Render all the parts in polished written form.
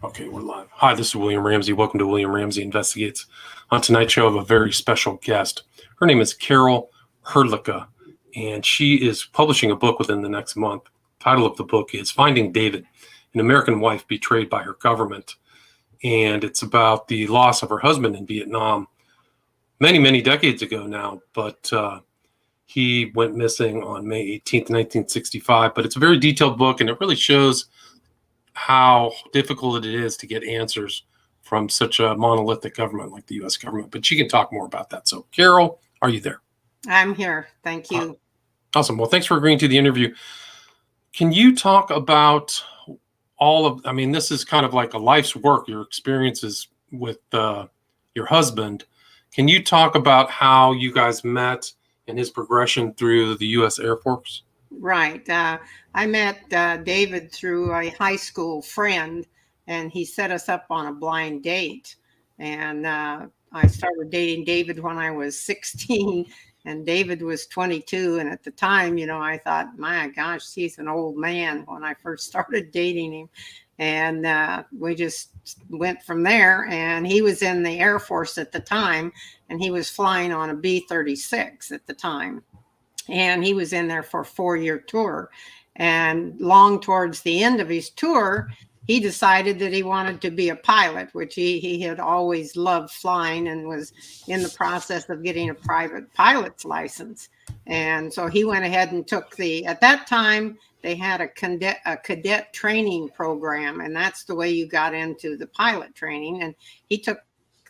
Okay, we're live. Hi, this is William Ramsey. Welcome to William Ramsey Investigates. On tonight's show, I have a very special guest. Her name is Carol Hrdlicka, and she is publishing a book within the next month. The title of the book is Finding David, an American Wife Betrayed by Her Government. And it's about the loss of her husband in Vietnam many, many decades ago now, but he went missing on May 18th, 1965. But it's a very detailed book, and it really shows how difficult it is to get answers from such a monolithic government like the U.S. government. But she can talk more about that. So, Carol, are you there? I'm here. Thank you. Awesome. Well, thanks for agreeing to the interview. Can you talk about this is kind of like a life's work, your experiences with your husband. Can you talk about how you guys met and his progression through the U.S. Air Force? Right. I met David through a high school friend, and he set us up on a blind date. And I started dating David when I was 16, and David was 22. And at the time, I thought, my gosh, he's an old man when I first started dating him. And we just went from there. And he was in the Air Force at the time, and he was flying on a B-36 at the time. And he was in there for a 4-year tour. And long towards the end of his tour, he decided that he wanted to be a pilot, which he had always loved flying and was in the process of getting a private pilot's license. And so he went ahead and took at that time, they had a cadet training program, and that's the way you got into the pilot training. And he took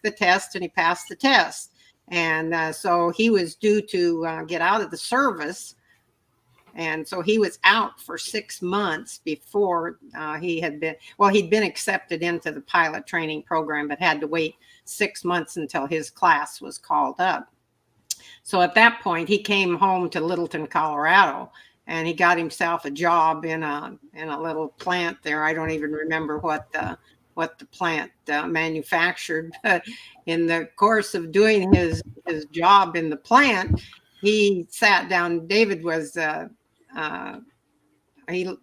the test and he passed the test. And so he was due to get out of the service. And so he was out for 6 months before he'd been accepted into the pilot training program, but had to wait 6 months until his class was called up. So at that point, he came home to Littleton, Colorado, and he got himself a job in a little plant there. I don't even remember what the plant manufactured, but in the course of doing his job in the plant, he sat down. David was an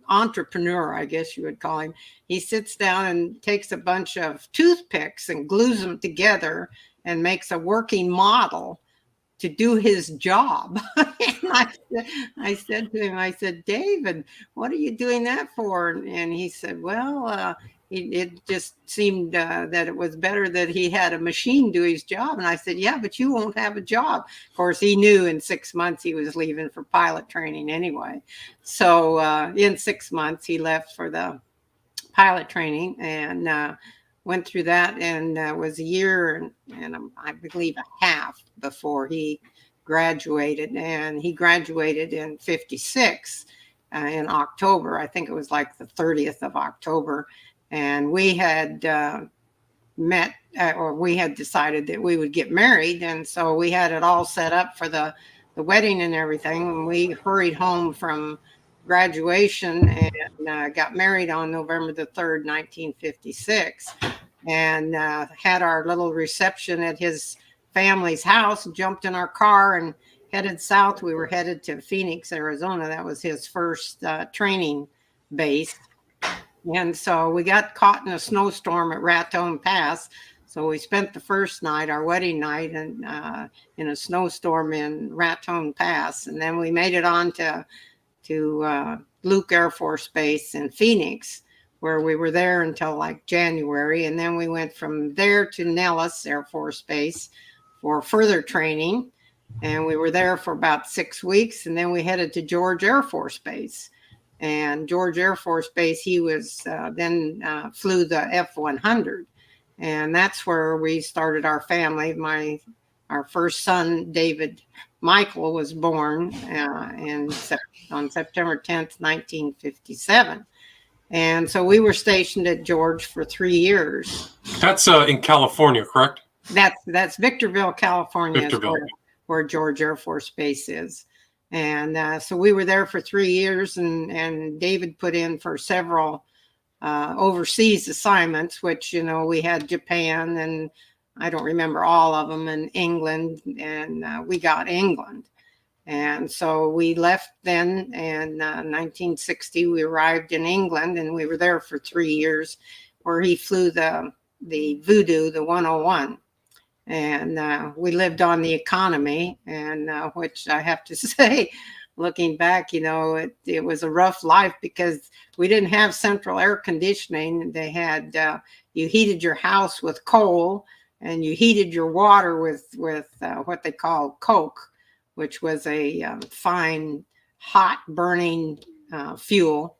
entrepreneur, I guess you would call him. He sits down and takes a bunch of toothpicks and glues them together and makes a working model to do his job. And I said to him, I said, David, what are you doing that for? And he said, well, it just seemed that it was better that he had a machine do his job. And I said, yeah, but you won't have a job. Of course, he knew in 6 months he was leaving for pilot training anyway. So in 6 months, he left for the pilot training and went through that, and was a year and I believe a half before he graduated. And he graduated in 56 in October. I think it was like the 30th of October. And we had met, or we had decided that we would get married. And so we had it all set up for the wedding and everything. And we hurried home from graduation and got married on November the 3rd, 1956. And had our little reception at his family's house, jumped in our car and headed south. We were headed to Phoenix, Arizona. That was his first training base. And so we got caught in a snowstorm at Raton Pass. So we spent the first night, our wedding night, and in a snowstorm in Raton Pass. And then we made it on to Luke Air Force Base in Phoenix, where we were there until like January. And then we went from there to Nellis Air Force Base for further training. And we were there for about 6 weeks. And then we headed to George Air Force Base. And George Air Force Base, he was then flew the F-100. And that's where we started our family. Our first son, David Michael, was born on September 10th, 1957. And so we were stationed at George for 3 years. That's in California, correct? That's Victorville, California, Victorville. Where George Air Force Base is. And so we were there for 3 years, and David put in for several overseas assignments, which, we had Japan, and I don't remember all of them, and England, and we got England. And so we left then in 1960. We arrived in England, and we were there for 3 years. Of where he flew the Voodoo, the 101. And we lived on the economy, and which I have to say, looking back, it was a rough life because we didn't have central air conditioning. They had, you heated your house with coal, and you heated your water with what they call coke, which was a fine, hot burning fuel.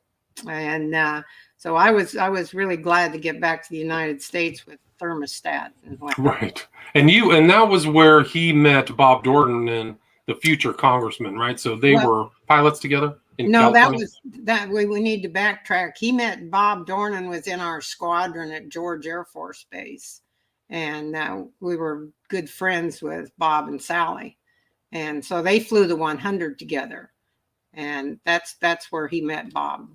And so I was really glad to get back to the United States with thermostat and whatnot. Right. And that was where he met Bob Dorton and the future congressman, right? So they were pilots together in California? We need to backtrack. He met Bob Dornan was in our squadron at George Air Force Base. And we were good friends with Bob and Sally. And so they flew the 100 together. And that's where he met Bob.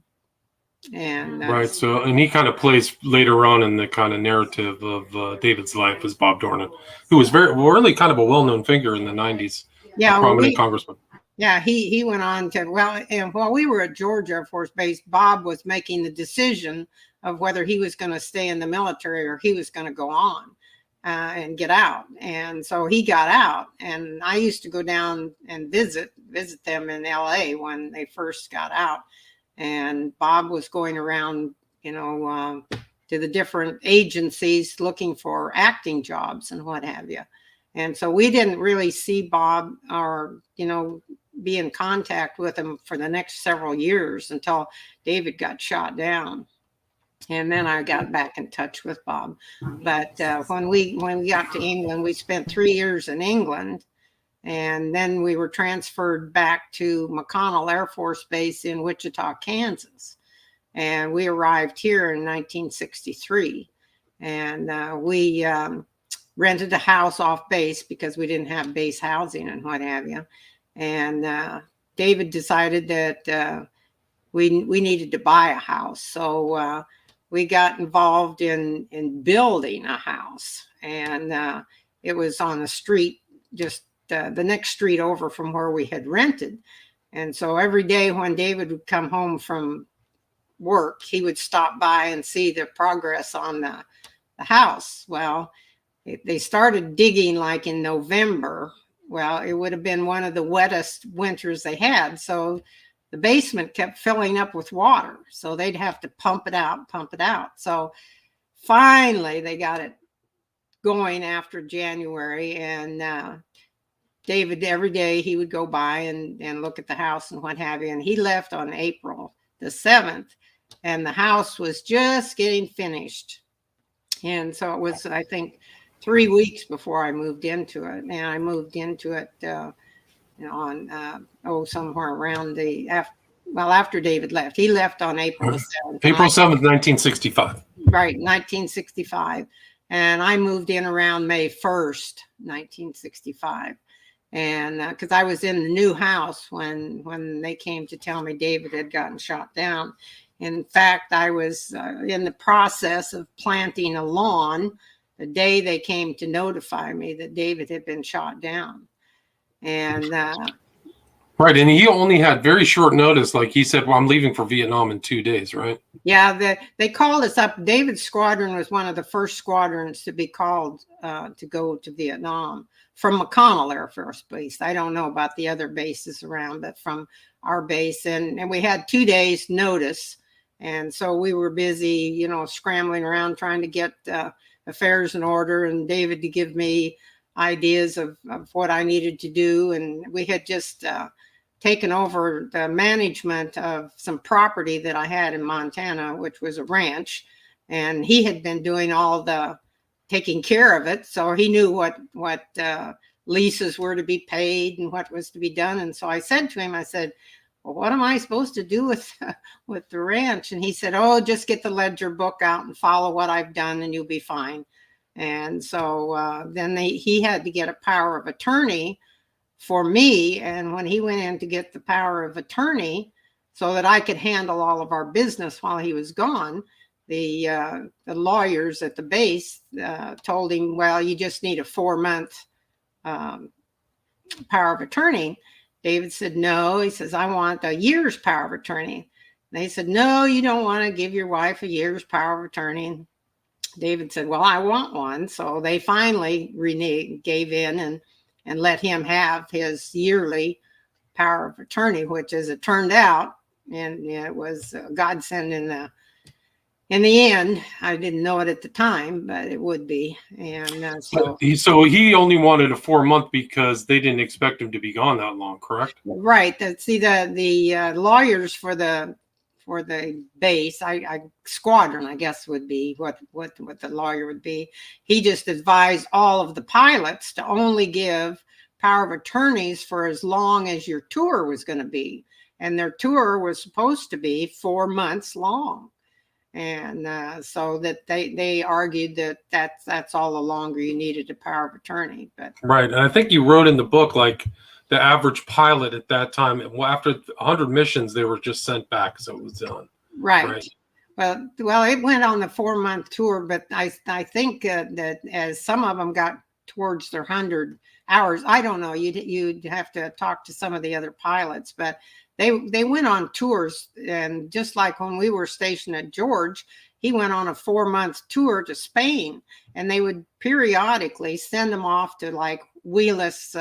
And right. So, and he kind of plays later on in the kind of narrative of David's life as Bob Dornan, who was really kind of a well-known figure in the 90s. Yeah, a prominent congressman. Yeah, he went on to, and while we were at George Air Force Base, Bob was making the decision of whether he was going to stay in the military or he was going to go on and get out. And so he got out, and I used to go down and visit them in LA when they first got out. And Bob was going around, to the different agencies looking for acting jobs and what have you. And so we didn't really see Bob or, be in contact with him for the next several years until David got shot down. And then I got back in touch with Bob. But when we got to England, we spent 3 years in England. And then we were transferred back to McConnell Air Force Base in Wichita, Kansas. And we arrived here in 1963. And we rented a house off base because we didn't have base housing and what have you. And David decided that we needed to buy a house. So we got involved in building a house. And it was on the street, just the next street over from where we had rented. And so every day when David would come home from work, he would stop by and see the progress on the house. Well, they started digging like in November. Well, it would have been one of the wettest winters they had. So the basement kept filling up with water. So they'd have to pump it out. So finally they got it going after January. And David, every day he would go by and look at the house and what have you. And he left on April the 7th. And the house was just getting finished. And so it was, I think, 3 weeks before I moved into it. And I moved into it, somewhere around after David left. He left on April the 7th. April 7th, 1965. Right, 1965. And I moved in around May 1st, 1965. And because I was in the new house when they came to tell me David had gotten shot down. In fact, I was in the process of planting a lawn the day they came to notify me that David had been shot down. And right, and he only had very short notice. Like he said, well, I'm leaving for Vietnam in 2 days, right? Yeah, they called us up. David's squadron was one of the first squadrons to be called to go to Vietnam from McConnell Air Force Base. I don't know about the other bases around, but from our base. And we had 2 days notice. And so we were busy, scrambling around trying to get affairs in order, and David to give me ideas of what I needed to do. And we had just taken over the management of some property that I had in Montana, which was a ranch. And he had been doing all the taking care of it. So he knew what leases were to be paid and what was to be done. And so I said to him, well, what am I supposed to do with the ranch? And he said, oh, just get the ledger book out and follow what I've done and you'll be fine. And so then he had to get a power of attorney for me. And when he went in to get the power of attorney so that I could handle all of our business while he was gone, the lawyers at the base told him, well, you just need a 4-month power of attorney. David said, no. He says, I want a year's power of attorney. And they said, no, you don't want to give your wife a year's power of attorney. David said, well, I want one. So they finally gave in and let him have his yearly power of attorney, which, as it turned out, and it was a godsend in the end. I didn't know it at the time, but it would be. And so he only wanted a 4-month because they didn't expect him to be gone that long, correct? Right. See, the lawyers for the base, I squadron, I guess, would be what the lawyer would be. He just advised all of the pilots to only give power of attorneys for as long as your tour was going to be, and their tour was supposed to be 4 months long. And so that they argued that that's all the longer you needed a power of attorney. But right, and I think you wrote in the book, like, the average pilot at that time, after 100 missions, they were just sent back, so it was done. Right. Well, it went on the 4-month tour, but I think that as some of them got towards their 100 hours, I don't know. You'd have to talk to some of the other pilots, but they went on tours, and just like when we were stationed at George, he went on a 4-month tour to Spain, and they would periodically send him off to like Wheelus,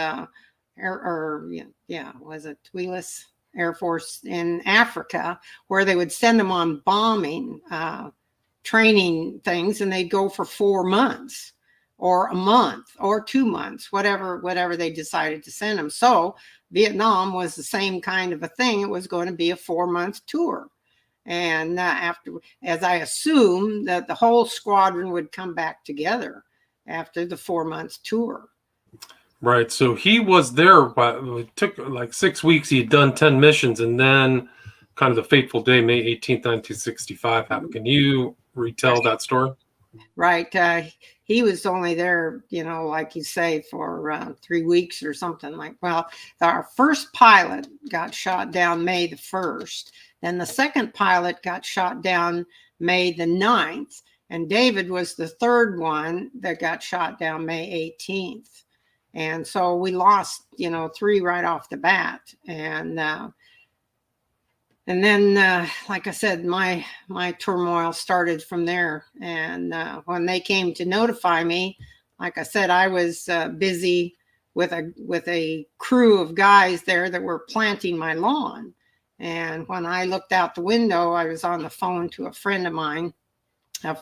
was it Wheelus Air Force in Africa, where they would send them on bombing training things, and they'd go for 4 months or a month or 2 months, whatever they decided to send them. So Vietnam was the same kind of a thing. It was going to be a 4-month tour. And after, as I assume, that the whole squadron would come back together after the 4 months tour. Right. So he was there, but it took like 6 weeks. He had done 10 missions, and then kind of the fateful day, May 18th, 1965 happened. Can you retell that story? Right. He was only there, like you say, for 3 weeks or something like. Well, our first pilot got shot down May the 1st. Then the second pilot got shot down May the 9th. And David was the third one that got shot down May 18th. And so we lost, 3 right off the bat. And then, like I said, my turmoil started from there. And when they came to notify me, like I said, I was busy with a crew of guys there that were planting my lawn. And when I looked out the window, I was on the phone to a friend of mine,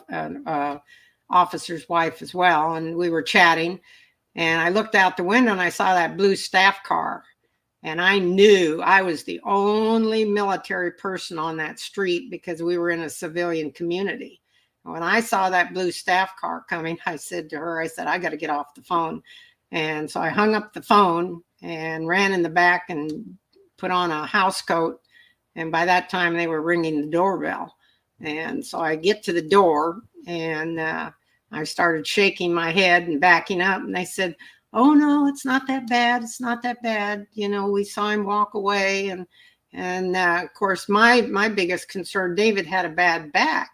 an officer's wife as well, and we were chatting. And I looked out the window and I saw that blue staff car. And I knew I was the only military person on that street because we were in a civilian community. When I saw that blue staff car coming, I said to her, I got to get off the phone. And so I hung up the phone and ran in the back and put on a house coat. And by that time they were ringing the doorbell. And so I get to the door, and I started shaking my head and backing up. And they said, oh, no, it's not that bad. It's not that bad. We saw him walk away. And of course, my biggest concern, David had a bad back.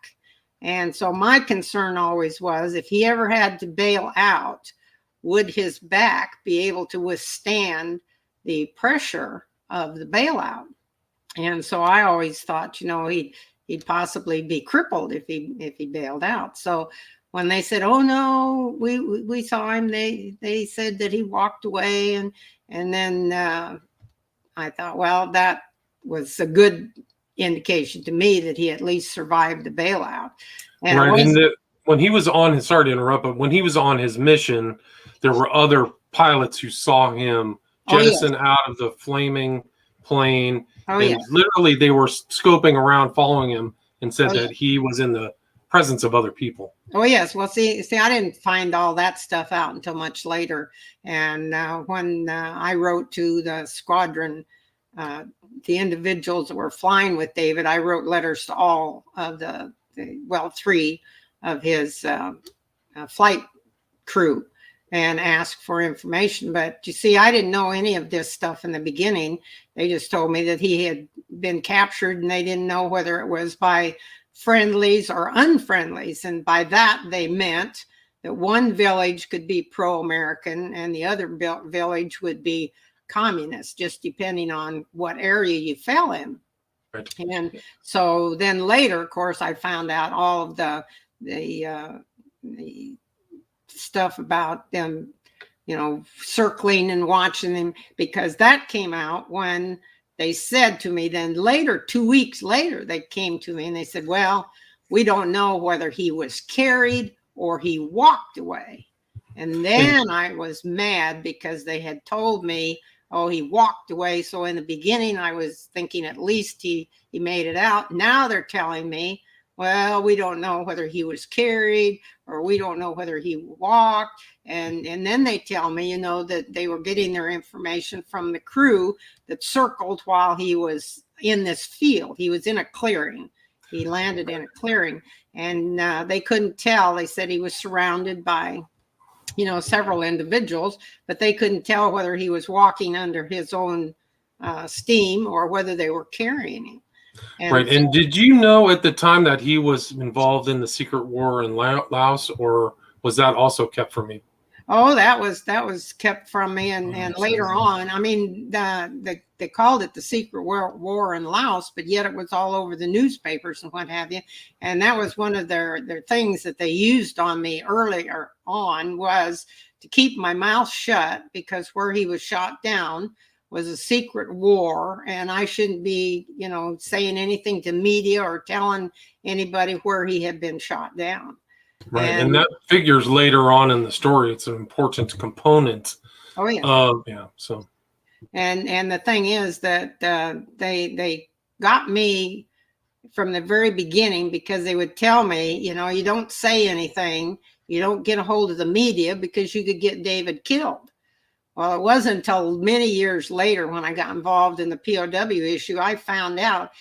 And so my concern always was, if he ever had to bail out, would his back be able to withstand the pressure of the bailout? And so I always thought, he'd possibly be crippled if he bailed out. So when they said, oh, no, we saw him, they said that he walked away. And then I thought, well, that was a good indication to me that he at least survived the bailout. And right. When he was on his, sorry to interrupt, but when he was on his mission, there were other pilots who saw him jettison out of the flaming plane. Literally, they were scoping around, following him, and said that he was in the presence of other people. Oh, yes. Well, see, I didn't find all that stuff out until much later. And when I wrote to the squadron, the individuals that were flying with David, I wrote letters to all of 3 of his flight crew and asked for information. But you see, I didn't know any of this stuff in the beginning. They just told me that he had been captured, and they didn't know whether it was by friendlies or unfriendlies. And by that, they meant that one village could be pro-American and the other village would be communist, just depending on what area you fell in. Right. And so then later, of course, I found out all of the the stuff about them, circling and watching him, because that came out when they said to me, then later, 2 weeks later, they came to me and they said, well, we don't know whether he was carried or he walked away. And then I was mad because they had told me, oh, he walked away. So in the beginning, I was thinking at least he made it out. Now they're telling me, well, we don't know whether he was carried or we don't know whether he walked. And then they tell me, that they were getting their information from the crew that circled while he was in this field. He was in a clearing. He landed in a clearing, and they couldn't tell. They said he was surrounded by, several individuals, but they couldn't tell whether he was walking under his own steam or whether they were carrying him. Right. And did you know at the time that he was involved in the secret war in Laos, or was that also kept from you? Oh, that was kept from me, and later on, I mean, they called it the secret war in Laos, but yet it was all over the newspapers and what have you. And that was one of their things that they used on me earlier on, was to keep my mouth shut, because where he was shot down was a secret war, and I shouldn't be, saying anything to media or telling anybody where he had been shot down. Right, and that figures later on in the story. It's an important component. Oh yeah. So, and the thing is that they got me from the very beginning, because they would tell me, you don't say anything, you don't get a hold of the media, because you could get David killed. Well, it wasn't until many years later, when I got involved in the POW issue, I found out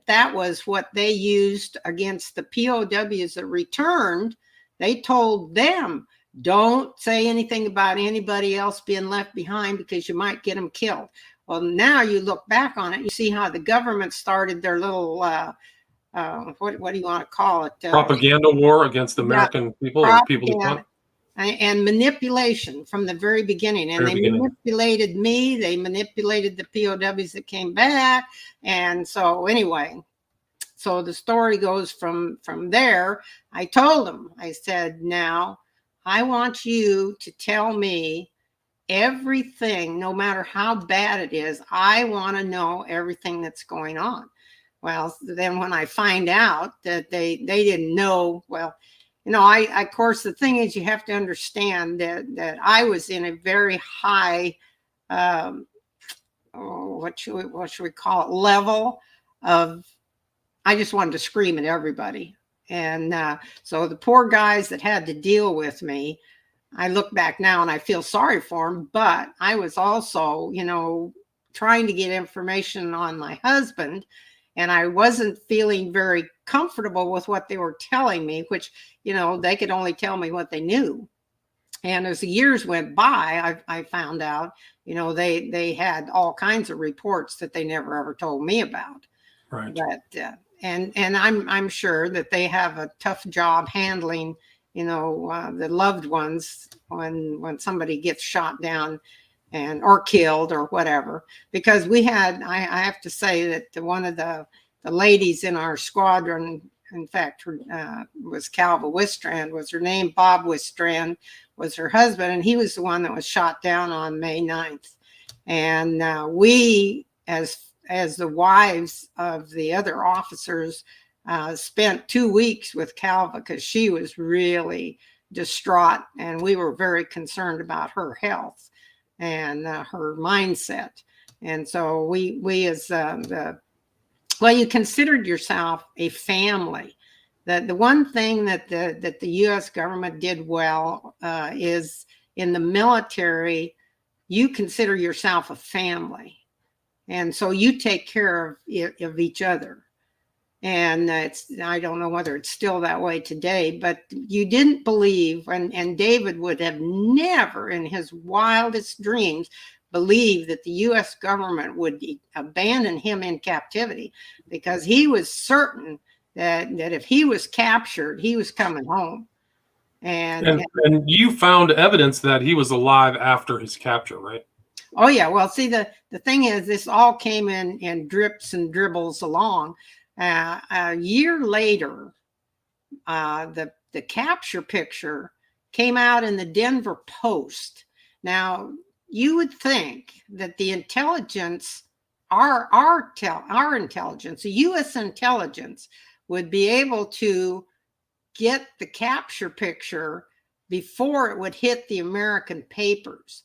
that was what they used against the POWs that returned. They told them, don't say anything about anybody else being left behind, because you might get them killed. Well, now you look back on it, you see how the government started their little, what do you want to call it? Propaganda war against the American people, or people. And manipulation from the very beginning. And manipulated me. They manipulated the POWs that came back. And so anyway, so the story goes from there. I told them, I said, now I want you to tell me everything, no matter how bad it is. I want to know everything that's going on. Well, then when I find out that they didn't know, well, of course, the thing is, you have to understand that I was in a very high, what should we call it, level of, I just wanted to scream at everybody. And so the poor guys that had to deal with me, I look back now and I feel sorry for them, but I was also, trying to get information on my husband, and I wasn't feeling very comfortable with what they were telling me, which, they could only tell me what they knew. And as the years went by, I found out, they had all kinds of reports that they never ever told me about. Right. But and I'm sure that they have a tough job handling, the loved ones when somebody gets shot down or killed or whatever. Because we had, I have to say that one of the ladies in our squadron, in fact, was Calva Wistrand, was her name. Bob Wistrand was her husband, and he was the one that was shot down on May 9th. And we, as the wives of the other officers, spent 2 weeks with Calva, because she was really distraught, and we were very concerned about her health and her mindset. And so we as well, you considered yourself a family. The one thing that the U.S. government did well is, in the military, you consider yourself a family, and so you take care of each other. And I don't know whether it's still that way today, but you didn't believe, and David would have never in his wildest dreams believed that the U.S. government would abandon him in captivity, because he was certain that if he was captured, he was coming home. And you found evidence that he was alive after his capture, right? Oh yeah. Well, see, the thing is, this all came in drips and dribbles along. A year later, the capture picture came out in the Denver Post. Now, you would think that the intelligence, our intelligence, the U.S. intelligence, would be able to get the capture picture before it would hit the American papers.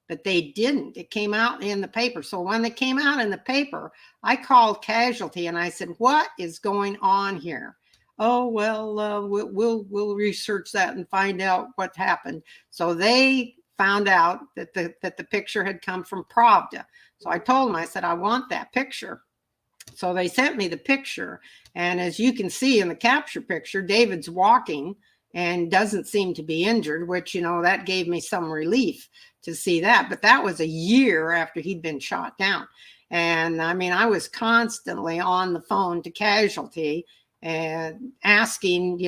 But they didn't. It came out in the paper. So when it came out in the paper, I called Casualty and I said, "What is going on here?" "Oh, well, we'll research that and find out what happened." So they found out that the picture had come from Pravda. So I told them, I said, "I want that picture." So they sent me the picture. And as you can see in the capture picture, David's walking and doesn't seem to be injured, which, that gave me some relief to see that. But that was a year after he'd been shot down. And I mean, I was constantly on the phone to Casualty and asking,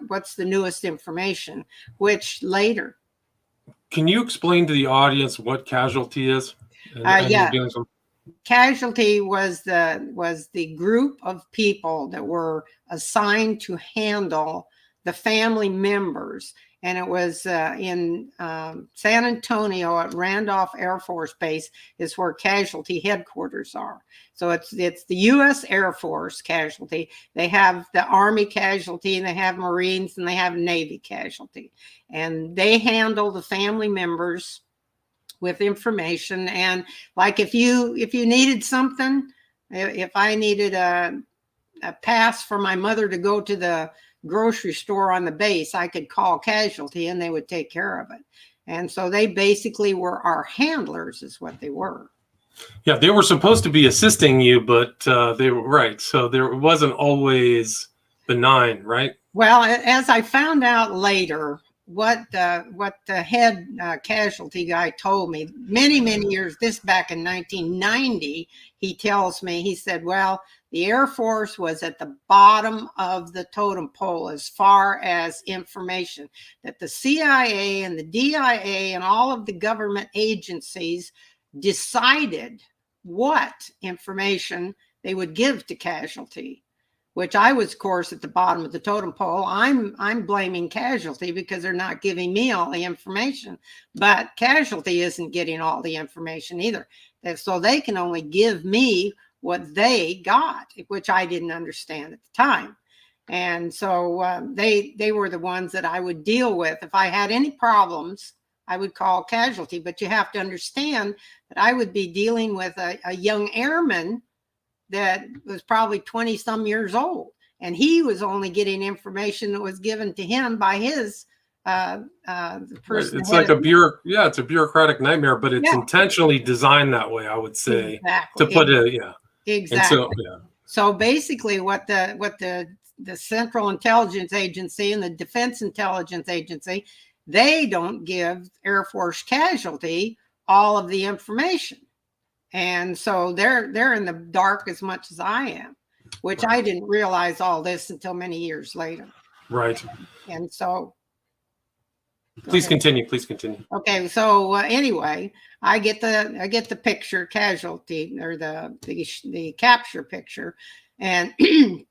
what's the newest information, which later. Can you explain to the audience what Casualty is? Yeah. Casualty was the group of people that were assigned to handle the family members. And it was in San Antonio at Randolph Air Force Base is where Casualty headquarters are. So it's the U.S. Air Force Casualty. They have the Army Casualty, and they have Marines, and they have Navy Casualty. And they handle the family members with information. And like if you needed something, if I needed a pass for my mother to go to the grocery store on the base, I could call Casualty and they would take care of it. And so they basically were our handlers, is what they were. Yeah, they were supposed to be assisting you, but they were right. So there wasn't always benign, right? Well, as I found out later, what the head Casualty guy told me many years, this back in 1990, he tells me, he said, well, the Air Force was at the bottom of the totem pole as far as information, that the CIA and the DIA and all of the government agencies decided what information they would give to Casualty, which I was, of course, at the bottom of the totem pole. I'm blaming Casualty because they're not giving me all the information, but Casualty isn't getting all the information either. And so they can only give me what they got, which I didn't understand at the time. And so they were the ones that I would deal with. If I had any problems, I would call Casualty. But you have to understand that I would be dealing with a young airman that was probably 20 some years old. And he was only getting information that was given to him by his person. It's like it's a bureaucratic nightmare, but it's intentionally designed that way, I would say. Exactly. To put it, Exactly. So basically what the Central Intelligence Agency and the Defense Intelligence Agency, they don't give Air Force Casualty all of the information. And so they're in the dark as much as I am, which I didn't realize all this until many years later. Right. And so. Please continue. Okay. So anyway, I get the picture, Casualty, or the capture picture, and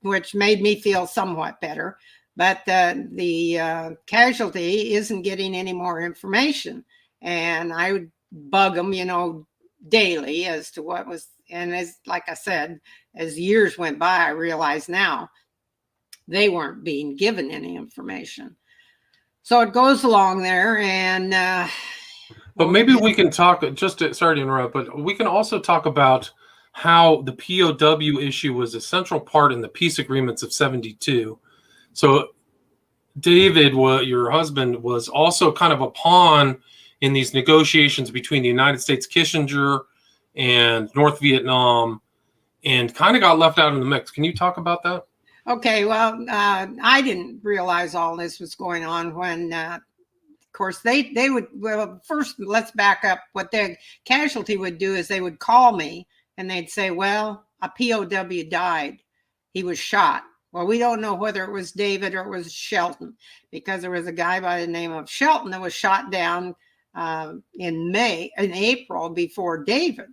which made me feel somewhat better. But the Casualty isn't getting any more information, and I would bug them, daily as to what was. And as like I said, as years went by, I realize now they weren't being given any information. So it goes along there, and but maybe we can talk. Sorry to interrupt, but we can also talk about how the POW issue was a central part in the peace agreements of '72. So David, your husband, was also kind of a pawn in these negotiations between the United States, Kissinger, and North Vietnam, and kind of got left out in the mix. Can you talk about that? Okay, well, I didn't realize all this was going on when, of course, they would, well, first, let's back up. What the Casualty would do is they would call me and they'd say, well, a POW died. He was shot. Well, we don't know whether it was David or it was Shelton, because there was a guy by the name of Shelton that was shot down in April before David.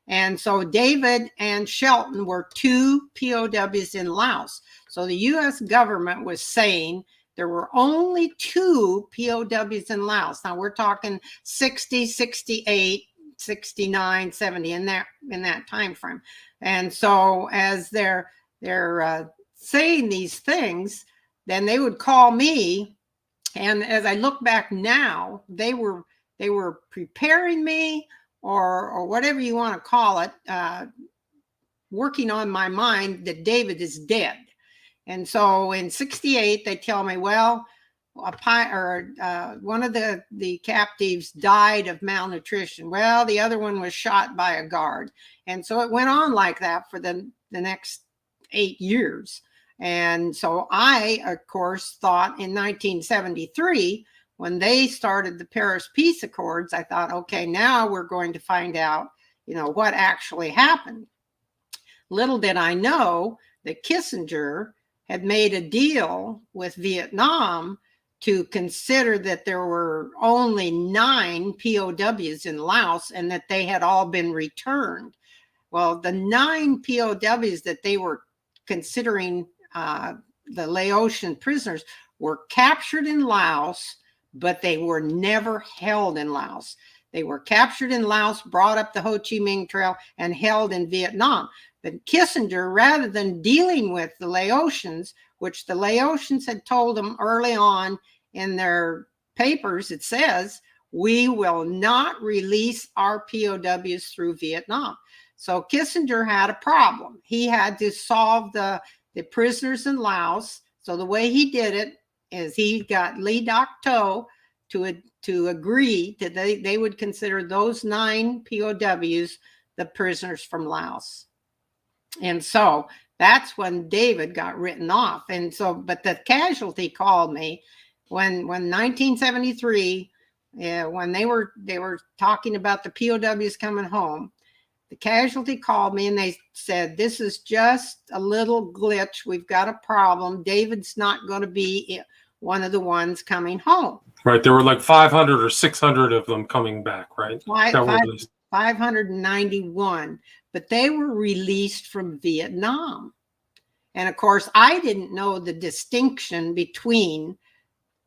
And so David and Shelton were two POWs in Laos. So the U.S. government was saying there were only 2 POWs in Laos. Now we're talking 60, 68, 69, 70 in that time frame. And so as they're saying these things, then they would call me. And as I look back now, they were preparing me, or whatever you want to call it, working on my mind that David is dead. And so in 68, they tell me, well, one of the captives died of malnutrition. Well, the other one was shot by a guard. And so it went on like that for the next 8 years. And so I, of course, thought in 1973, when they started the Paris Peace Accords, I thought, okay, now we're going to find out, what actually happened. Little did I know that Kissinger had made a deal with Vietnam to consider that there were only 9 POWs in Laos and that they had all been returned. Well, the 9 POWs that they were considering the Laotian prisoners were captured in Laos, but they were never held in Laos. They were captured in Laos, brought up the Ho Chi Minh Trail, and held in Vietnam. But Kissinger, rather than dealing with the Laotians, which the Laotians had told them early on in their papers, it says, we will not release our POWs through Vietnam. So Kissinger had a problem. He had to solve the prisoners in Laos. So the way he did it is he got Lee Doc To to agree that they would consider those 9 POWs the prisoners from Laos. And so that's when David got written off. And so, but the casualty called me when 1973, when they were talking about the POWs coming home. The casualty called me and they said, this is just a little glitch. We've got a problem. David's not going to be one of the ones coming home. Right. There were like 500 or 600 of them coming back, right? 591. But they were released from Vietnam. And of course, I didn't know the distinction between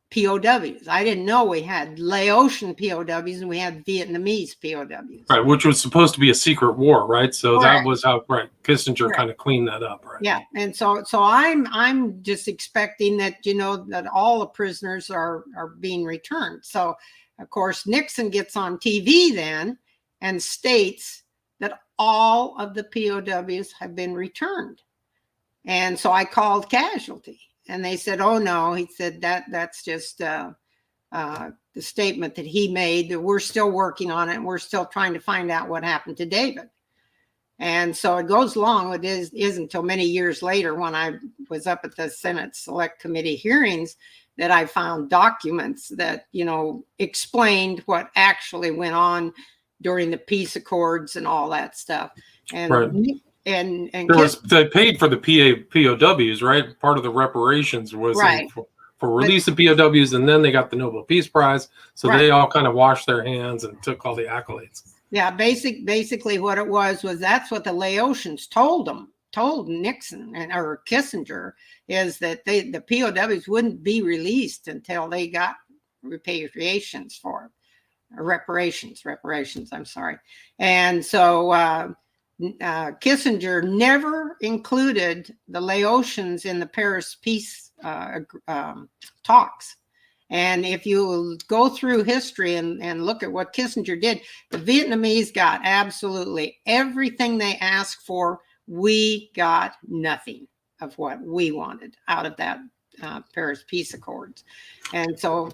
POWs. I didn't know we had Laotian POWs and we had Vietnamese POWs. Right, which was supposed to be a secret war, right? So Correct. That was how, right, Kissinger Correct. kind of cleaned that up, right? Yeah, and so I'm just expecting that, that all the prisoners are being returned. So, of course, Nixon gets on TV then and states that all of the POWs have been returned. And so I called casualty. And they said, oh, no, he said that's just the statement that he made, that we're still working on it. And we're still trying to find out what happened to David. And so it goes along. It is until many years later when I was up at the Senate Select Committee hearings that I found documents that, explained what actually went on during the peace accords and all that stuff. And right. And they paid for the POWs, right? Part of the reparations was right. for release of POWs, and then they got the Nobel Peace Prize. So right. They all kind of washed their hands and took all the accolades. Yeah, basically what it was that's what the Laotians told Nixon or Kissinger, is that the POWs wouldn't be released until they got reparations for it. Reparations, I'm sorry. And so Kissinger never included the Laotians in the Paris peace talks. And if you go through history and look at what Kissinger did, the Vietnamese got absolutely everything they asked for. We got nothing of what we wanted out of that Paris peace accords. And so.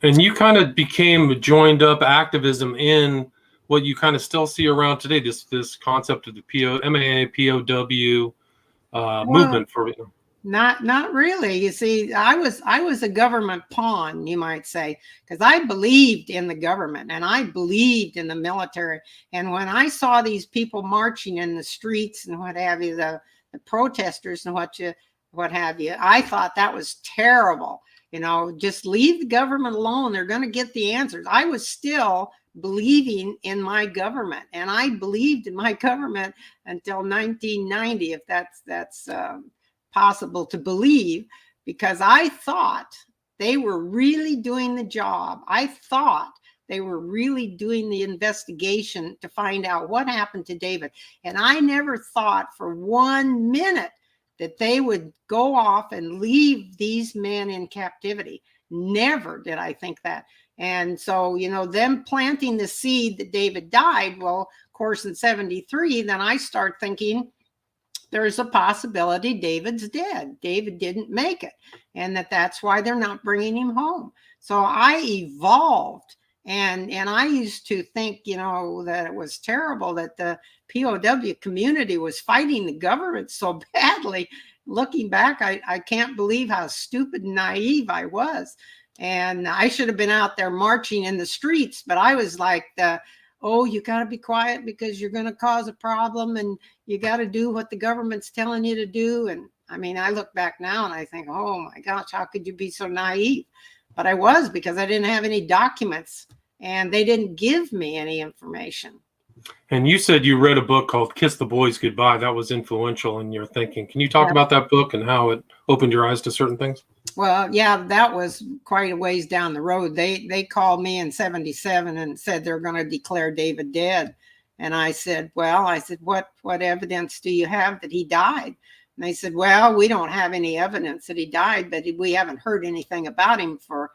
And you kind of became joined up activism in what you kind of still see around today, this concept of the MAA, POW movement for it. Not really. You see, I was a government pawn, you might say, because I believed in the government and I believed in the military. And when I saw these people marching in the streets and what have you, the protesters and what have you, I thought that was terrible. Just leave the government alone. They're going to get the answers. I was still believing in my government, and I believed in my government until 1990, if that's possible to believe, because I thought they were really doing the job. I thought they were really doing the investigation to find out what happened to David. And I never thought for 1 minute that they would go off and leave these men in captivity. Never did I think that. And so, you know, them planting the seed that David died, well, of course, in 73, then I start thinking there's a possibility David's dead. David didn't make it, and that's why they're not bringing him home. So I evolved. And I used to think, you know, that it was terrible that the POW community was fighting the government so badly. Looking back, I can't believe how stupid and naive I was. And I should have been out there marching in the streets, but I was like, oh, you got to be quiet because you're going to cause a problem, and you got to do what the government's telling you to do. And I mean, I look back now and I think, oh my gosh, how could you be so naive? But I was, because I didn't have any documents and they didn't give me any information. And you said you read a book called Kiss the Boys Goodbye. That was influential in your thinking. Can you talk about that book and how it opened your eyes to certain things? Well, yeah, that was quite a ways down the road. They called me in 77 and said they're going to declare David dead. And I said, what evidence do you have that he died? And they said, well, we don't have any evidence that he died, but we haven't heard anything about him for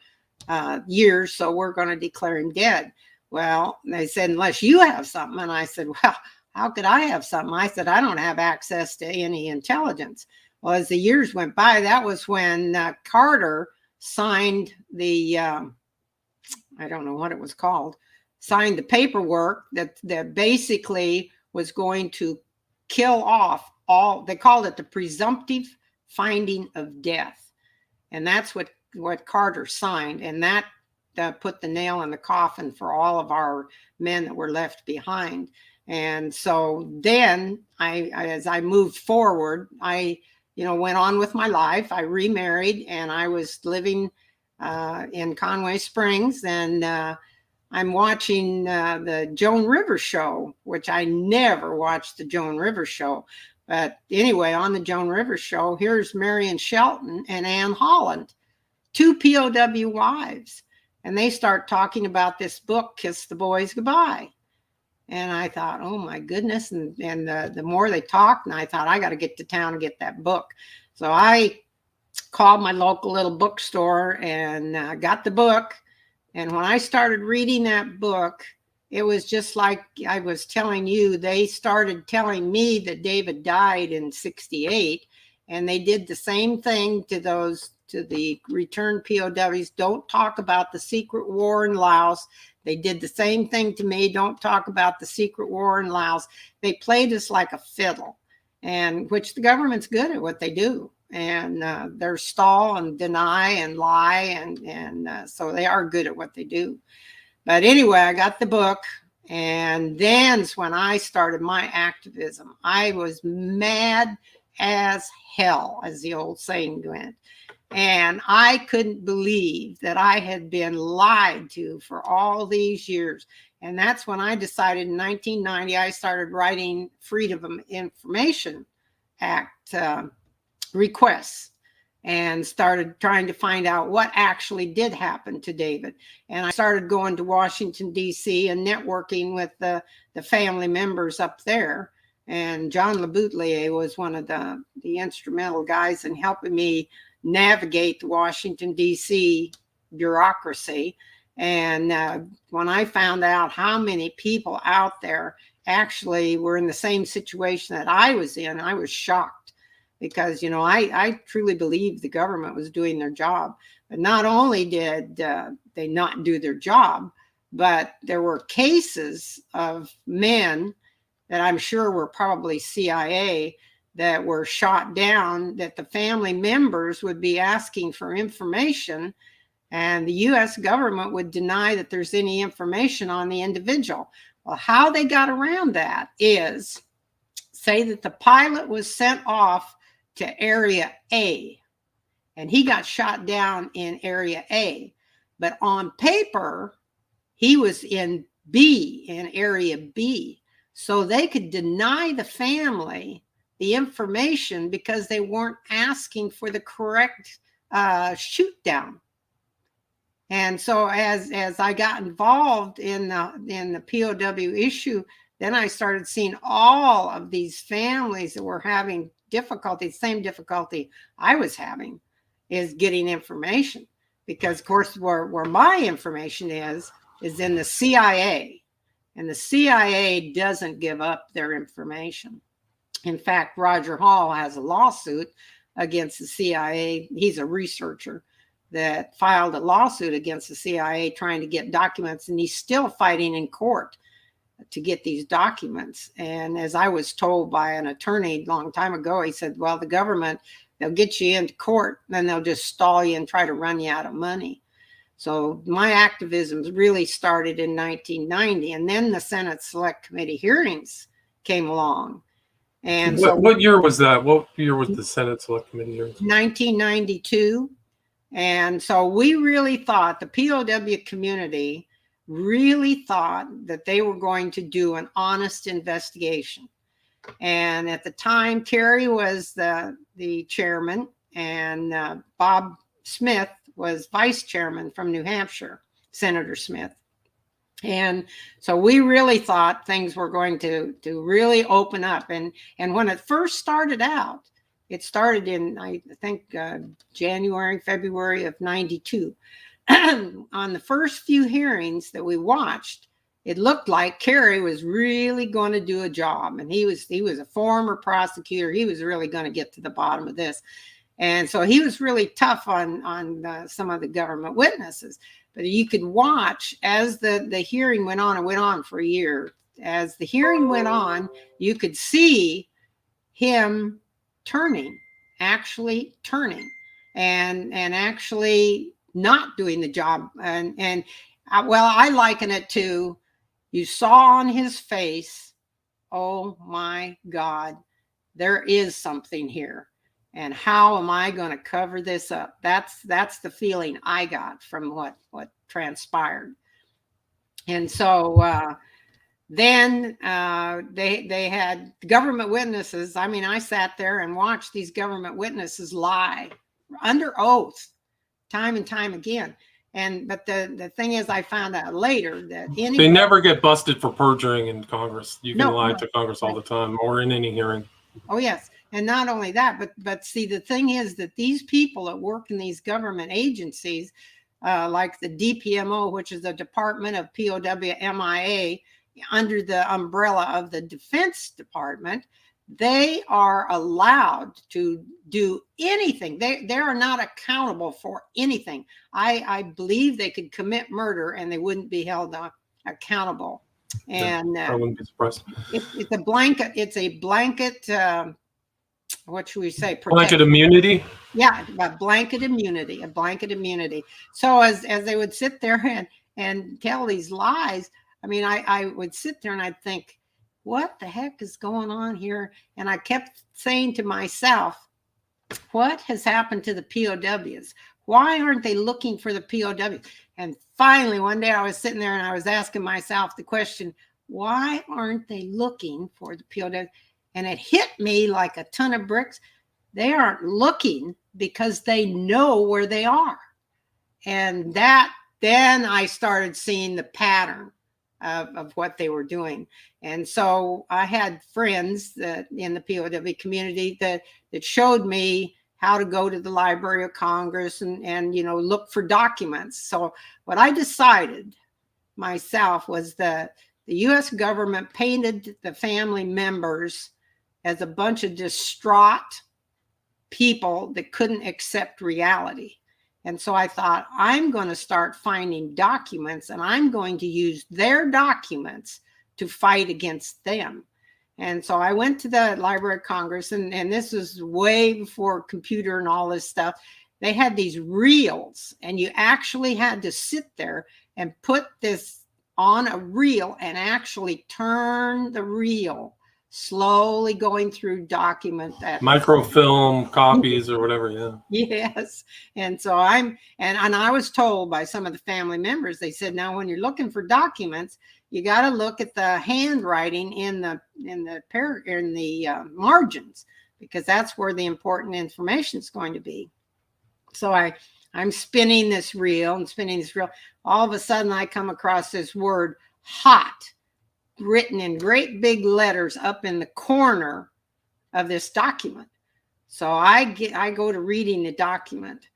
years, so we're going to declare him dead. Well, they said, unless you have something. And I said, well, how could I have something? I said, I don't have access to any intelligence. Well, as the years went by, that was when Carter signed the, I don't know what it was called, signed the paperwork that basically was going to kill off all, they called it the presumptive finding of death. And that's what Carter signed. And that put the nail in the coffin for all of our men that were left behind. And so then as I moved forward, I went on with my life. I remarried, and I was living in Conway Springs, and I'm watching the Joan Rivers show, which I never watched the Joan Rivers show. But anyway, on the Joan Rivers show, here's Marion Shelton and Ann Holland, two POW wives. And they start talking about this book, Kiss the Boys Goodbye. And I thought, oh my goodness. And the more they talked, and I thought, I got to get to town and get that book. So I called my local little bookstore and got the book. And when I started reading that book, it was just like I was telling you, they started telling me that David died in 68. And they did the same thing to the returned POWs. Don't talk about the secret war in Laos. They did the same thing to me. Don't talk about the secret war in Laos. They played us like a fiddle, and which the government's good at what they do. And they're stall and deny and lie. And so they are good at what they do. But anyway, I got the book. And then's when I started my activism. I was mad as hell, as the old saying went. And I couldn't believe that I had been lied to for all these years. And that's when I decided in 1990, I started writing Freedom of Information Act requests and started trying to find out what actually did happen to David. And I started going to Washington, D.C. and networking with the family members up there. And John LeBoutelier was one of the instrumental guys in helping me navigate the Washington, D.C. bureaucracy. And when I found out how many people out there actually were in the same situation that I was in, I was shocked, because, I truly believed the government was doing their job. But not only did they not do their job, but there were cases of men that I'm sure were probably CIA that were shot down, that the family members would be asking for information, and the U.S. government would deny that there's any information on the individual. Well, how they got around that is say that the pilot was sent off to Area A, and he got shot down in Area A. But on paper, he was in B, in Area B. So they could deny the family the information because they weren't asking for the correct shoot down. And so as I got involved in the POW issue, then I started seeing all of these families that were having difficulty, same difficulty I was having, is getting information. Because of course where my information is in the CIA. And the CIA doesn't give up their information. In fact, Roger Hall has a lawsuit against the CIA. He's a researcher that filed a lawsuit against the CIA trying to get documents, and he's still fighting in court to get these documents. And as I was told by an attorney a long time ago, he said, well, the government, they'll get you into court, then they'll just stall you and try to run you out of money. So my activism really started in 1990, and then the Senate Select Committee hearings came along. And what year was that? What year was the Senate Select Committee hearings? 1992. And so we really thought, the POW community really thought that they were going to do an honest investigation. And at the time, Kerry was the chairman, and Bob Smith was vice chairman from New Hampshire, Senator Smith. And so we really thought things were going to really open up. And when it first started out, it started in, I think, January, February of 92. On the first few hearings that we watched, it looked like Kerry was really going to do a job. And he was a former prosecutor. He was really going to get to the bottom of this. And so he was really tough on some of the government witnesses. But you could watch as the hearing went on, and went on for a year. As the hearing went on, you could see him actually turning and actually not doing the job. And I liken it to, you saw on his face, oh my God, there is something here. And how am I going to cover this up? That's the feeling I got from what transpired. And so then they had government witnesses. I mean, I sat there and watched these government witnesses lie under oath time and time again. But the thing is, I found out later that they never get busted for perjuring in Congress. You can lie to Congress all the time, or in any hearing. Oh yes. And not only that, but see, the thing is that these people that work in these government agencies, like the DPMO, which is the Department of POW-MIA, under the umbrella of the Defense Department, they are allowed to do anything. They are not accountable for anything. I believe they could commit murder and they wouldn't be held accountable. And I wouldn't be surprised. It's a blanket. It's a blanket. What should we say? Blanket immunity. Yeah, a blanket immunity. So as they would sit there and tell these lies, I mean, I would sit there and I'd think, what the heck is going on here? And I kept saying to myself, what has happened to the POWs? Why aren't they looking for the POWs? And finally, one day I was sitting there and I was asking myself the question, why aren't they looking for the POWs? And it hit me like a ton of bricks. They aren't looking because they know where they are. And then I started seeing the pattern of what they were doing. And so I had friends that in the POW community that showed me how to go to the Library of Congress and look for documents. So what I decided myself was that the U.S. government painted the family members as a bunch of distraught people that couldn't accept reality. And so I thought, I'm going to start finding documents and I'm going to use their documents to fight against them. And so I went to the Library of Congress, and this was way before computer and all this stuff. They had these reels, and you actually had to sit there and put this on a reel and actually turn the reel slowly going through document that Microfilm copies or whatever. Yeah. yes. And so and I was told by some of the family members, they said, now when you're looking for documents, you got to look at the handwriting in the margins, because that's where the important information is going to be. So I'm spinning this reel and spinning this reel. All of a sudden I come across this word hot written in great big letters up in the corner of this document. So I go to reading the document,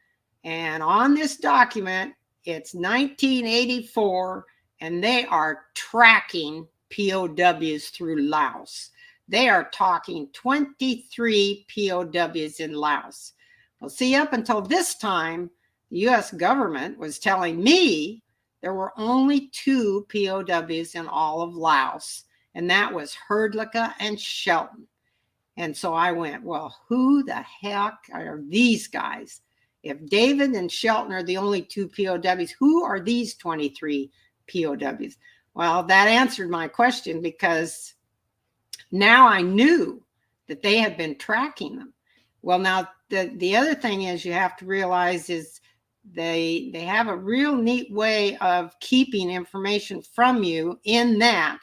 and on this document, it's 1984, and they are tracking POWs through Laos. They are talking 23 POWs in Laos. Well, see, up until this time, the U.S. government was telling me there were only 2 POWs in all of Laos, and that was Hrdlicka and Shelton. And so I went, well, who the heck are these guys? If David and Shelton are the only 2 POWs, who are these 23 POWs? Well, that answered my question, because now I knew that they had been tracking them. Well, now the other thing is, you have to realize is they have a real neat way of keeping information from you, in that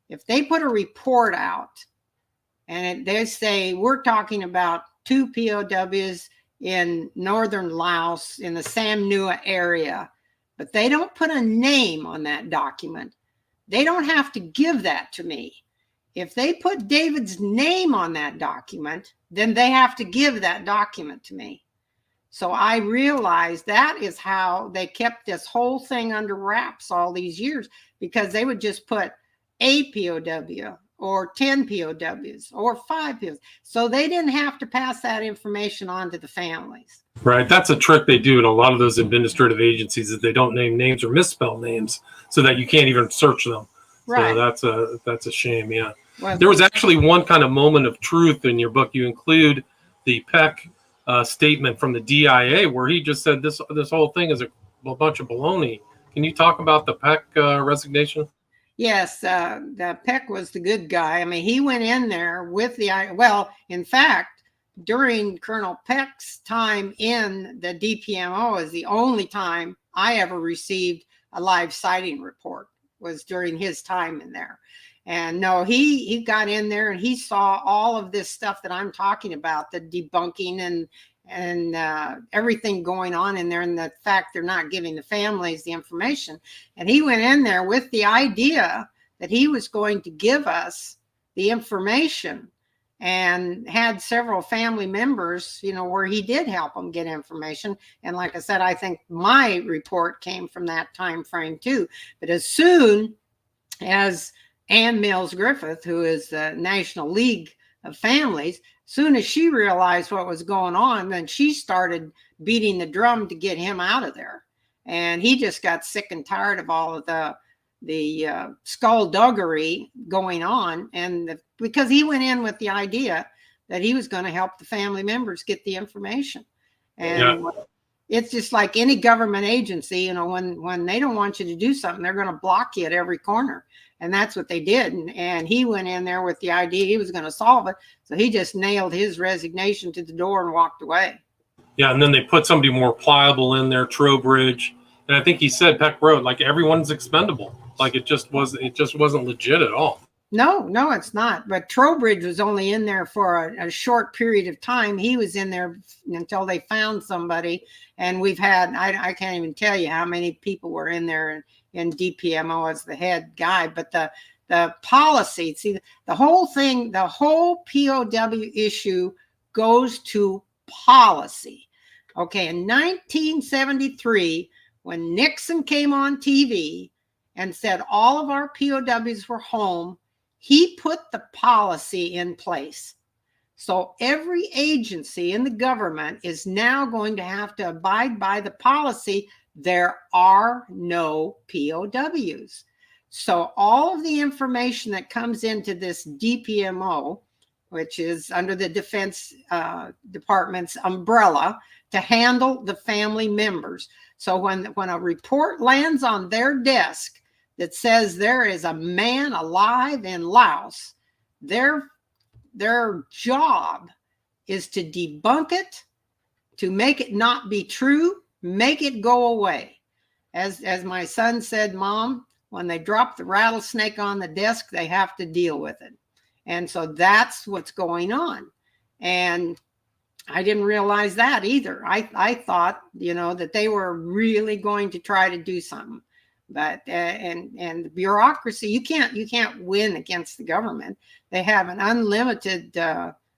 if they put a report out and they say, we're talking about 2 POWs in northern Laos in the Samnua area, but they don't put a name on that document, they don't have to give that to me. If they put David's name on that document, then they have to give that document to me. So I realized that is how they kept this whole thing under wraps all these years, because they would just put a POW or 10 POWs or 5 POWs. So they didn't have to pass that information on to the families. Right. That's a trick they do in a lot of those administrative agencies, is they don't name names or misspell names so that you can't even search them. Right. So that's a shame. Yeah. Well, There was actually one kind of moment of truth in your book. You include the Peck statement from the DIA, where he just said this whole thing is a bunch of baloney. Can you talk about the Peck resignation? yes, the Peck was the good guy. I mean, he went in there with well, in fact, during Colonel Peck's time in the DPMO is the only time I ever received a live sighting report, was during his time in there. And no, he got in there and he saw all of this stuff that I'm talking about, the debunking and everything going on in there, and the fact they're not giving the families the information. And he went in there with the idea that he was going to give us the information, and had several family members, where he did help them get information. And like I said, I think my report came from that time frame too. But as soon as Ann Mills Griffith, who is the National League of Families, soon as she realized what was going on, then she started beating the drum to get him out of there. And he just got sick and tired of all of the skullduggery going on, and because he went in with the idea that he was going to help the family members get the information. And yeah, it's just like any government agency, when they don't want you to do something, they're going to block you at every corner. And that's what they did. And he went in there with the idea he was going to solve it. So he just nailed his resignation to the door and walked away. Yeah. And then they put somebody more pliable in there, Trowbridge. And I think he said, Peck wrote, like, everyone's expendable. Like it just wasn't legit at all. No, it's not. But Trowbridge was only in there for a short period of time. He was in there until they found somebody. And we've had, I can't even tell you how many people were in there in DPMO as the head guy. But the policy, see, the whole thing, the whole POW issue goes to policy. Okay, in 1973, when Nixon came on TV and said all of our POWs were home, he put the policy in place. So every agency in the government is now going to have to abide by the policy. There are no POWs. So all of the information that comes into this DPMO, which is under the Defense Department's umbrella to handle the family members. So when a report lands on their desk that says there is a man alive in Laos, their job is to debunk it, to make it not be true, make it go away. As my son said, Mom, when they drop the rattlesnake on the desk, they have to deal with it. And so that's what's going on. And I didn't realize that either. I thought, that they were really going to try to do something. But and the bureaucracy, you can't win against the government. They have an unlimited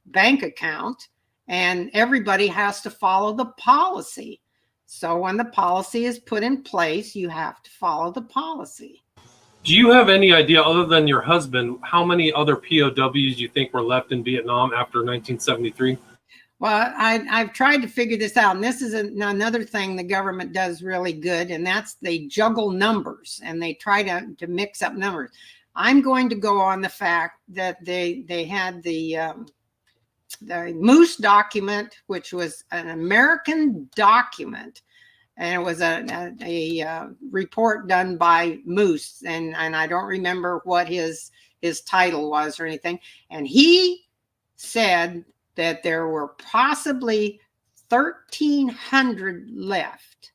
bank account, and everybody has to follow the policy. So when the policy is put in place, you have to follow the policy. Do you have any idea, other than your husband, how many other POWs you think were left in Vietnam after 1973? Well, I've tried to figure this out, and this is another thing the government does really good, and that's they juggle numbers, and they try to mix up numbers. I'm going to go on the fact that they had the Moose document, which was an American document, and it was a report done by Moose, and I don't remember what his title was or anything, and he said that there were possibly 1,300 left.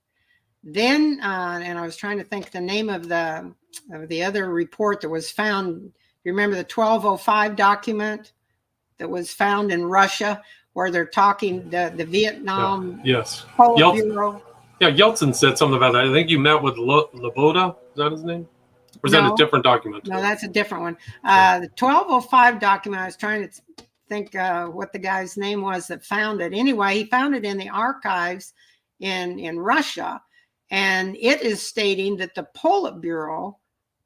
Then, and I was trying to think the name of the other report that was found. You remember the 1205 document that was found in Russia, where they're talking the Vietnam yes. Politburo. Yeah, Yeltsin said something about that. I think you met with Loboda. Is that his name? Or is that a different document? No, that's a different one. The 1205 document, I was trying to think what the guy's name was that found it. Anyway, he found it in the archives in Russia, and it is stating that the Politburo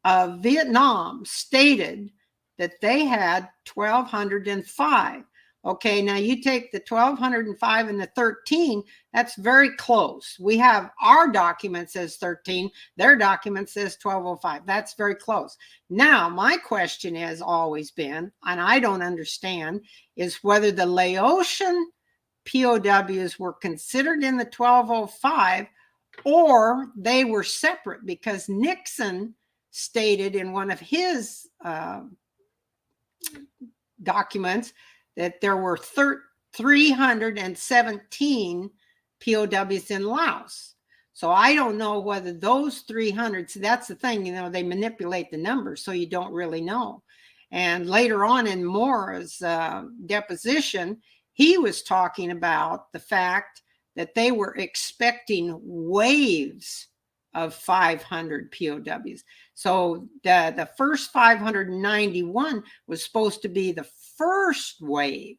of Vietnam stated that they had 1,205. Okay, now you take the 1,205 and the 13, that's very close. We have our document says 13, their document says 1,205. That's very close. Now, my question has always been, and I don't understand, is whether the Laotian POWs were considered in the 1,205 or they were separate, because Nixon stated in one of his documents that there were 317 POWs in Laos. So I don't know whether those 300, so that's the thing, they manipulate the numbers, so you don't really know. And later on in Moore's deposition, he was talking about the fact that they were expecting waves of 500 POWs. So the first 591 was supposed to be the first wave.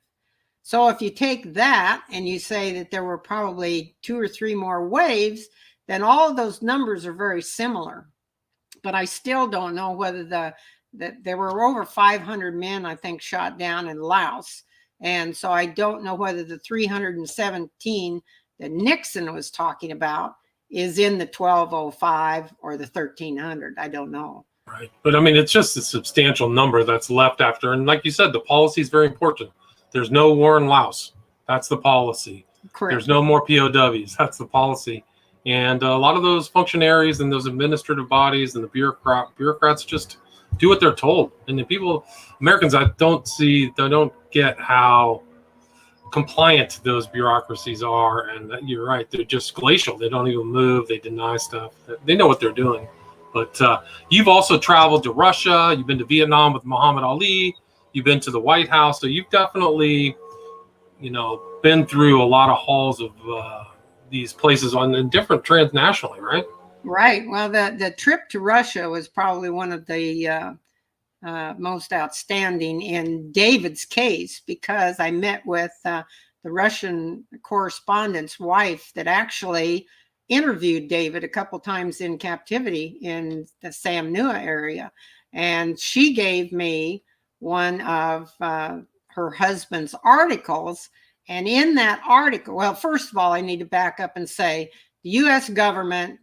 So if you take that and you say that there were probably 2 or 3 more waves, then all of those numbers are very similar. But I still don't know whether that there were over 500 men, I think, shot down in Laos. And so I don't know whether the 317 that Nixon was talking about is in the 1,205 or the 1,300. I don't know. Right. But I mean, it's just a substantial number that's left after. And like you said, the policy is very important. There's no war in Laos. That's the policy. Correct. There's no more POWs. That's the policy. And a lot of those functionaries and those administrative bodies and the bureaucrats just do what they're told. And the people, Americans, I don't get how compliant those bureaucracies are. And you're right. They're just glacial. They don't even move. They deny stuff. They know what they're doing. But you've also traveled to Russia. You've been to Vietnam with Muhammad Ali. You've been to the White House. So you've definitely, been through a lot of halls of these places and different transnationally, right? Right. Well, the trip to Russia was probably one of the most outstanding in David's case, because I met with the Russian correspondent's wife that actually interviewed David a couple times in captivity in the Sam Nua area. And she gave me one of her husband's articles. And in that article, well, first of all, I need to back up and say the U.S. government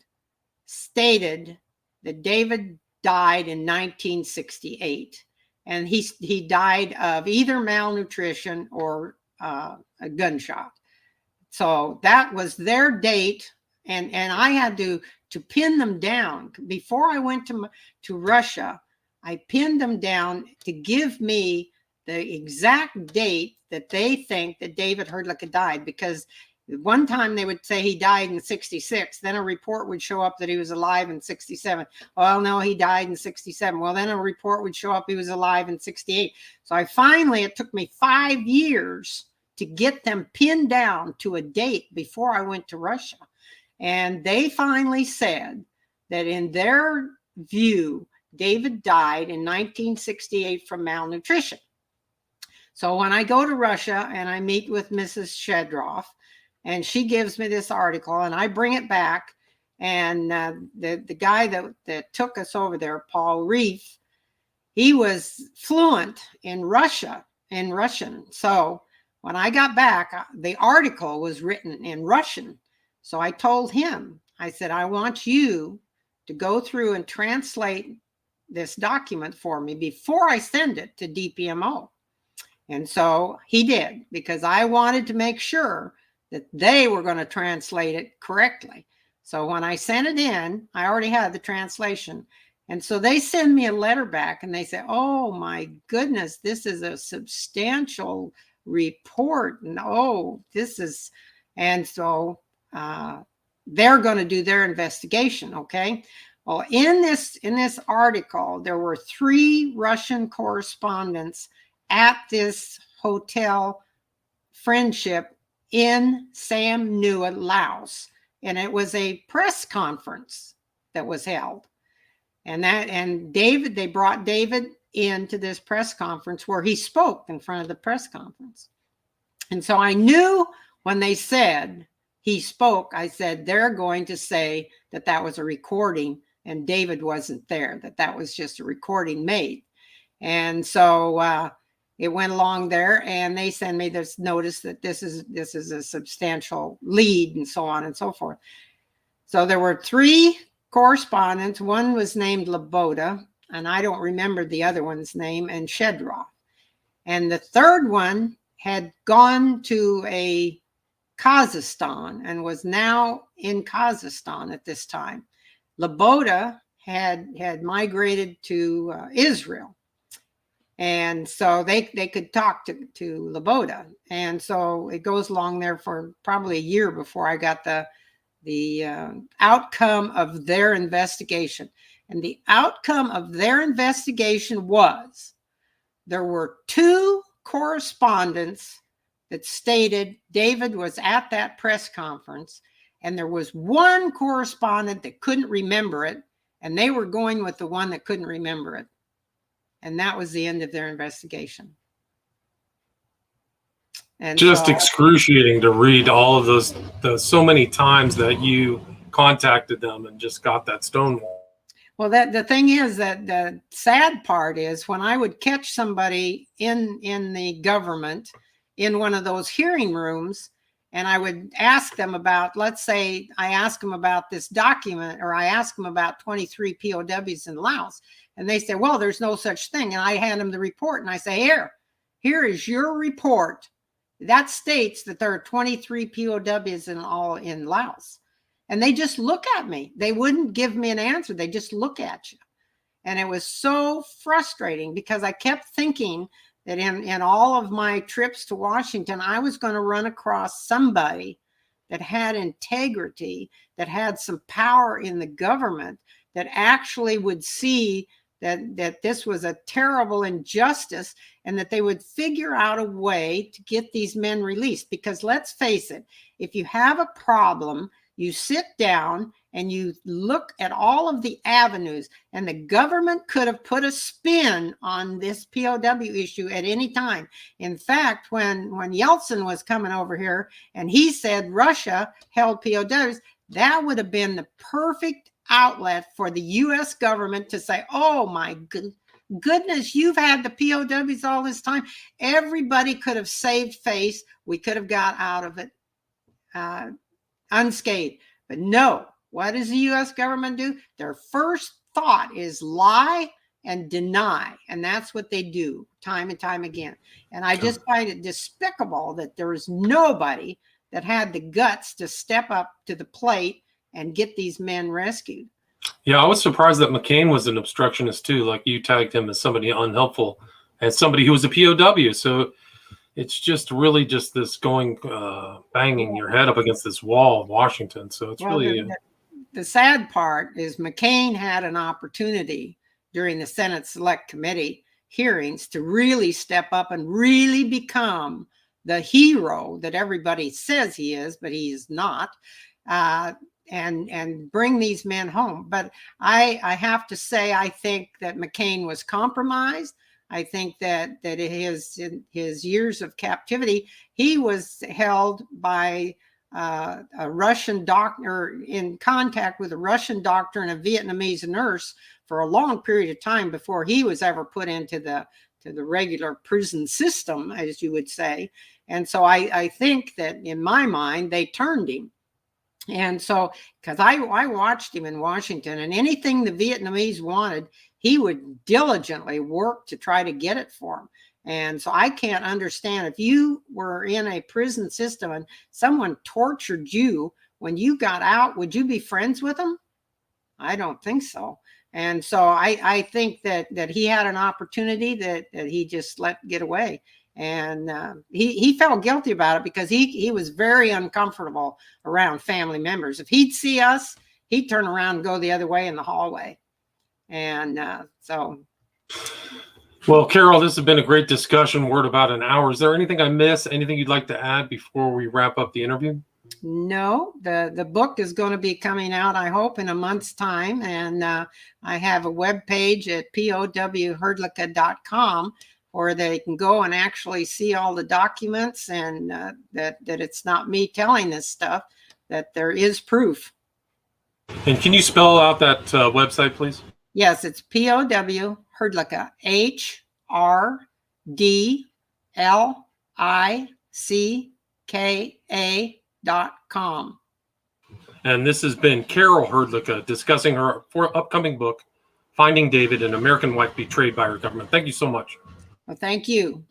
stated that David died in 1968. And he died of either malnutrition or a gunshot. So that was their date. And I had to pin them down. Before I went to Russia, I pinned them down to give me the exact date that they think that David Hrdlicka died, because one time they would say he died in 66. Then a report would show up that he was alive in 67. Well, no, he died in 67. Well, then a report would show up he was alive in 68. So it took me 5 years to get them pinned down to a date before I went to Russia. And they finally said that in their view, David died in 1968 from malnutrition. So when I go to Russia and I meet with Mrs. Shedroff, and she gives me this article, and I bring it back, and the guy that took us over there, Paul Reef, he was fluent in Russian. So when I got back, the article was written in Russian. So I told him, I said, I want you to go through and translate this document for me before I send it to DPMO. And so he did, because I wanted to make sure that they were going to translate it correctly. So when I sent it in, I already had the translation. And so they send me a letter back and they say, oh my goodness, this is a substantial report. And so they're going to do their investigation. Okay. Well, in this article, there were 3 Russian correspondents at this hotel Friendship in Sam Nua, Laos. And it was a press conference that was held. And David, they brought David into this press conference where he spoke in front of the press conference. And so I knew when they said he spoke, I said, they're going to say that that was a recording and David wasn't there, that was just a recording made. And so it went along there, and they send me this notice that this is a substantial lead, and so on and so forth. So there were 3 correspondents. One was named Laboda, and I don't remember the other one's name, and Shedroff. And the third one had gone to a Kazakhstan and was now in Kazakhstan at this time. Laboda had migrated to Israel. And so they could talk to Laboda. And so it goes along there for probably a year before I got the outcome of their investigation. And the outcome of their investigation was there were 2 correspondents that stated David was at that press conference, and there was 1 correspondent that couldn't remember it, and they were going with the one that couldn't remember it. And that was the end of their investigation. And just excruciating to read all of those so many times that you contacted them and just got that stonewall. Well, the thing is that the sad part is when I would catch somebody in the government in one of those hearing rooms, and I would ask them about, let's say I ask them about this document, or I ask them about 23 POWs in Laos. And they say, well, there's no such thing. And I hand them the report and I say, here is your report. That states that there are 23 POWs in Laos. And they just look at me. They wouldn't give me an answer. They just look at you. And it was so frustrating because I kept thinking that in all of my trips to Washington, I was going to run across somebody that had integrity, that had some power in the government, that actually would see that this was a terrible injustice, and that they would figure out a way to get these men released. Because let's face it, if you have a problem, you sit down and you look at all of the avenues, and the government could have put a spin on this POW issue at any time. In fact, when Yeltsin was coming over here and he said Russia held POWs, that would have been the perfect outlet for the U.S. government to say, oh my goodness, you've had the POWs all this time. Everybody could have saved face. We could have got out of it unscathed. But no, what does the U.S. government do? Their first thought is lie and deny. And that's what they do time and time again. And I just find it despicable that there is nobody that had the guts to step up to the plate and get these men rescued. Yeah, I was surprised that McCain was an obstructionist too. Like, you tagged him as somebody unhelpful as somebody who was a POW. So it's just really just this going, banging your head up against this wall of Washington. So it's Well, really the sad part is McCain had an opportunity during the Senate Select Committee hearings to really step up and really become the hero that everybody says he is, but he is not, and bring these men home. But I have to say, I think that McCain was compromised. I think that his years of captivity, he was held by a Russian doctor, in contact with a Russian doctor and a Vietnamese nurse for a long period of time before he was ever put into the regular prison system, as you would say. And so I think that in my mind, they turned him. And so, because I watched him in Washington, and anything the Vietnamese wanted, he would diligently work to try to get it for them. And so I can't understand, if you were in a prison system and someone tortured you when you got out, would you be friends with them? I don't think so. And so I think that he had an opportunity that he just let get away. And he felt guilty about it because he was very uncomfortable around family members. If he'd see us, he'd turn around and go the other way in the hallway. And so. Well, Carol, this has been a great discussion. We're at about an hour. Is there anything I missed? Anything you'd like to add before we wrap up the interview? No, the book is going to be coming out, I hope, in a month's time. And I have a web page at powhrdlicka.com where they can go and actually see all the documents, and that it's not me telling this stuff, that there is proof. And can you spell out that website, please? Yes, it's POW Hrdlicka, HRDLICKA.com. And this has been Carol Hrdlicka discussing her upcoming book, Finding David, an American Wife Betrayed by Her Government. Thank you so much. Well, thank you.